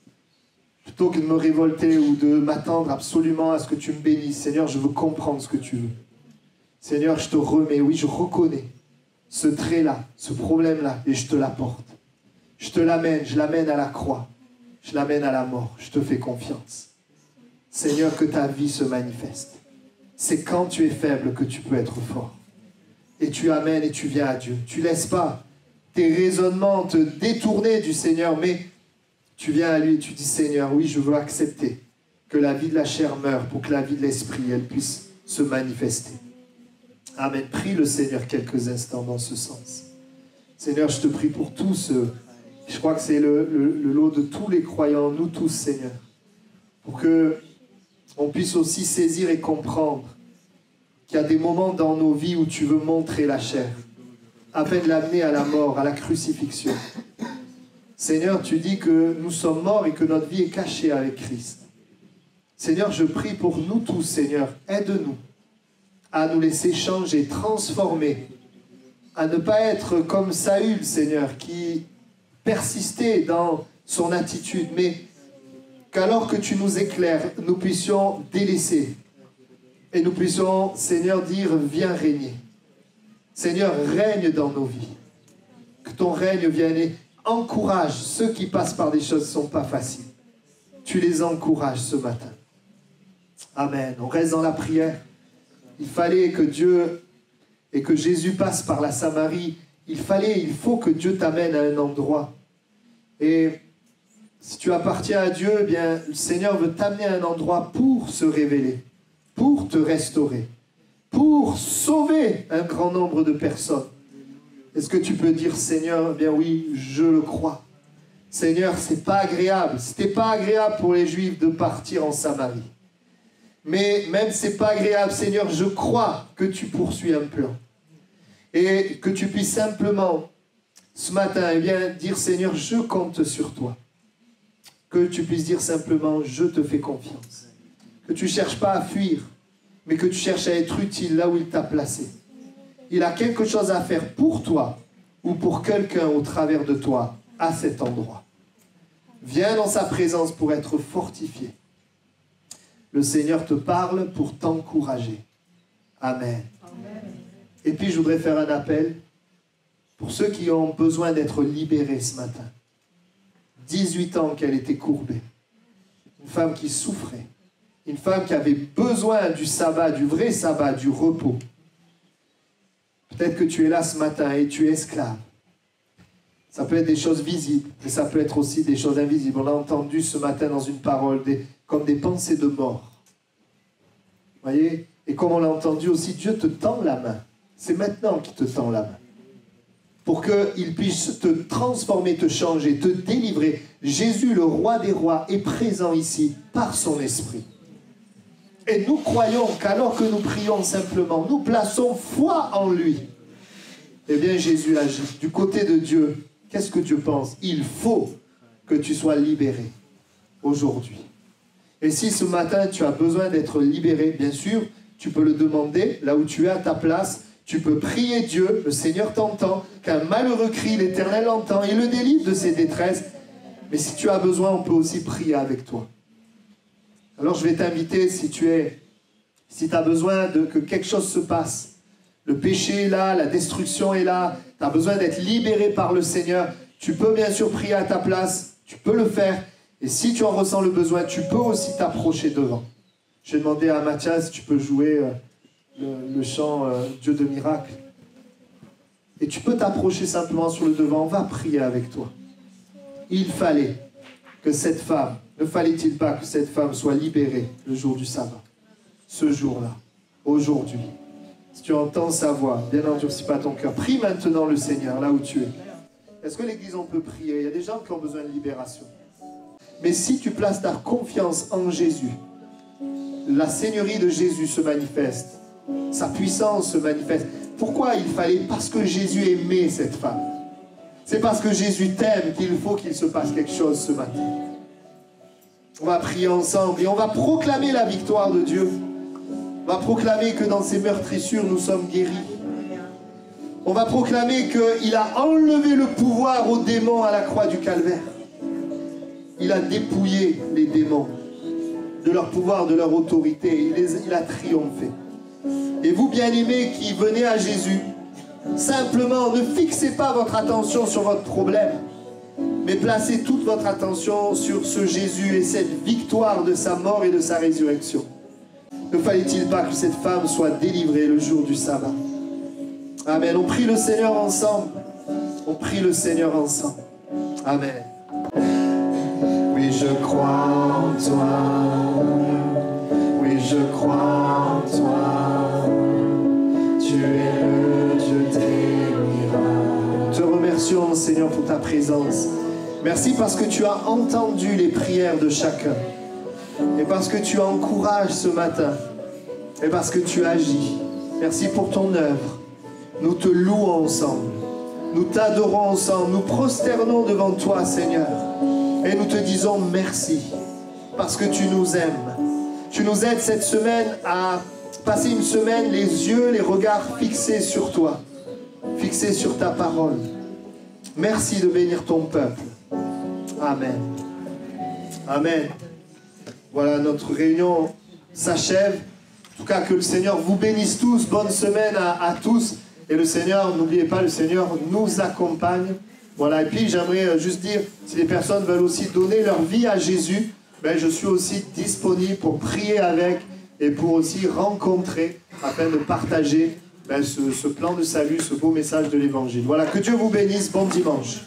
Speaker 1: plutôt que de me révolter ou de m'attendre absolument à ce que tu me bénisses, Seigneur, je veux comprendre ce que tu veux. Seigneur, je te remets, oui, je reconnais ce trait-là, ce problème-là, et je te l'apporte. Je te l'amène, je l'amène à la croix. Je l'amène à la mort. Je te fais confiance. Seigneur, que ta vie se manifeste. C'est quand tu es faible que tu peux être fort. Et tu amènes et tu viens à Dieu. Tu ne laisses pas tes raisonnements te détourner du Seigneur, mais tu viens à lui et tu dis, Seigneur, oui, je veux accepter que la vie de la chair meure pour que la vie de l'esprit, elle puisse se manifester. Amen. Prie le Seigneur quelques instants dans ce sens. Seigneur, je te prie pour tous ceux. Je crois que c'est le lot de tous les croyants, nous tous, Seigneur, pour qu'on puisse aussi saisir et comprendre qu'il y a des moments dans nos vies où tu veux montrer la chair, afin de l'amener à la mort, à la crucifixion. Seigneur, tu dis que nous sommes morts et que notre vie est cachée avec Christ. Seigneur, je prie pour nous tous, Seigneur, aide-nous à nous laisser changer, transformer, à ne pas être comme Saül, Seigneur, qui persistait dans son attitude, mais qu'alors que tu nous éclaires, nous puissions délaisser et nous puissions, Seigneur, dire, viens régner. Seigneur, règne dans nos vies. Que ton règne vienne et encourage ceux qui passent par des choses qui ne sont pas faciles. Tu les encourages ce matin. Amen. On reste dans la prière. Il fallait que Dieu et que Jésus passe par la Samarie. Il faut que Dieu t'amène à un endroit. Et si tu appartiens à Dieu, eh bien, le Seigneur veut t'amener à un endroit pour se révéler, pour te restaurer, pour sauver un grand nombre de personnes. Est-ce que tu peux dire, Seigneur, eh bien oui, je le crois. Seigneur, c'est pas agréable. C'était pas agréable pour les Juifs de partir en Samarie. Mais même c'est pas agréable, Seigneur, je crois que tu poursuis un plan. Et que tu puisses simplement, ce matin, eh bien, dire, Seigneur, je compte sur toi. Que tu puisses dire simplement, je te fais confiance. Que tu ne cherches pas à fuir, mais que tu cherches à être utile là où il t'a placé. Il a quelque chose à faire pour toi ou pour quelqu'un au travers de toi à cet endroit. Viens dans sa présence pour être fortifié. Le Seigneur te parle pour t'encourager. Amen. Amen. Et puis je voudrais faire un appel pour ceux qui ont besoin d'être libérés ce matin. 18 ans qu'elle était courbée. Une femme qui souffrait. Une femme qui avait besoin du sabbat, du vrai sabbat, du repos. Peut-être que tu es là ce matin et tu es esclave. Ça peut être des choses visibles, mais ça peut être aussi des choses invisibles. On a entendu ce matin dans une parole comme des pensées de mort. Vous voyez? Et comme on l'a entendu aussi, Dieu te tend la main. C'est maintenant qu'il te tend la main. Pour qu'il puisse te transformer, te changer, te délivrer. Jésus, le roi des rois, est présent ici par son esprit. Et nous croyons qu'alors que nous prions simplement, nous plaçons foi en lui. Eh bien, Jésus agit. Du côté de Dieu, qu'est-ce que Dieu pense? Il faut que tu sois libéré aujourd'hui. Et si ce matin, tu as besoin d'être libéré, bien sûr, tu peux le demander là où tu es à ta place. Tu peux prier Dieu, le Seigneur t'entend, qu'un malheureux crie, l'Éternel l'entend, il le délivre de ses détresses. Mais si tu as besoin, on peut aussi prier avec toi. Alors je vais t'inviter, si tu as besoin que quelque chose se passe, le péché est là, la destruction est là, tu as besoin d'être libéré par le Seigneur, tu peux bien sûr prier à ta place, tu peux le faire. Et si tu en ressens le besoin, tu peux aussi t'approcher devant. Je vais demander à Mathias si tu peux jouer le chant Dieu de miracle. Et tu peux t'approcher simplement sur le devant, on va prier avec toi. Il fallait que cette femme, ne fallait-il pas que cette femme soit libérée le jour du sabbat, ce jour-là, aujourd'hui. Si tu entends sa voix, bien n'endurcis pas ton cœur. Prie maintenant le Seigneur, là où tu es. Est-ce que l'Église, on peut prier? Il y a des gens qui ont besoin de libération. Mais si tu places ta confiance en Jésus, la Seigneurie de Jésus se manifeste. Sa puissance se manifeste. Pourquoi il fallait? Parce que Jésus aimait cette femme. C'est parce que Jésus t'aime qu'il faut qu'il se passe quelque chose ce matin. On va prier ensemble et on va proclamer la victoire de Dieu. On va proclamer que dans ces meurtrissures, nous sommes guéris. On va proclamer qu'il a enlevé le pouvoir aux démons à la croix du Calvaire. Il a dépouillé les démons de leur pouvoir, de leur autorité. Il a triomphé. Et vous, bien-aimés, qui venez à Jésus, simplement, ne fixez pas votre attention sur votre problème, mais placez toute votre attention sur ce Jésus et cette victoire de sa mort et de sa résurrection. Ne fallait-il pas que cette femme soit délivrée le jour du sabbat? Amen. On prie le Seigneur ensemble. On prie le Seigneur ensemble. Amen.
Speaker 2: Oui, je crois en toi. Oui, je crois en toi. Tu es le Dieu des miracles.
Speaker 1: Nous te remercions, Seigneur, pour ta présence. Merci parce que tu as entendu les prières de chacun. Et parce que tu encourages ce matin. Et parce que tu agis. Merci pour ton œuvre. Nous te louons ensemble. Nous t'adorons ensemble. Nous prosternons devant toi, Seigneur. Et nous te disons merci. Parce que tu nous aimes. Tu nous aides cette semaine à passer une semaine les yeux, les regards fixés sur toi. Fixés sur ta parole. Merci de bénir ton peuple. Amen. Amen. Voilà, notre réunion s'achève. En tout cas, que le Seigneur vous bénisse tous. Bonne semaine à tous. Et le Seigneur, n'oubliez pas, le Seigneur nous accompagne. Voilà, et puis j'aimerais juste dire, si les personnes veulent aussi donner leur vie à Jésus, ben, je suis aussi disponible pour prier avec et pour aussi rencontrer, afin de partager ben, ce plan de salut, ce beau message de l'Évangile. Voilà, que Dieu vous bénisse. Bon dimanche.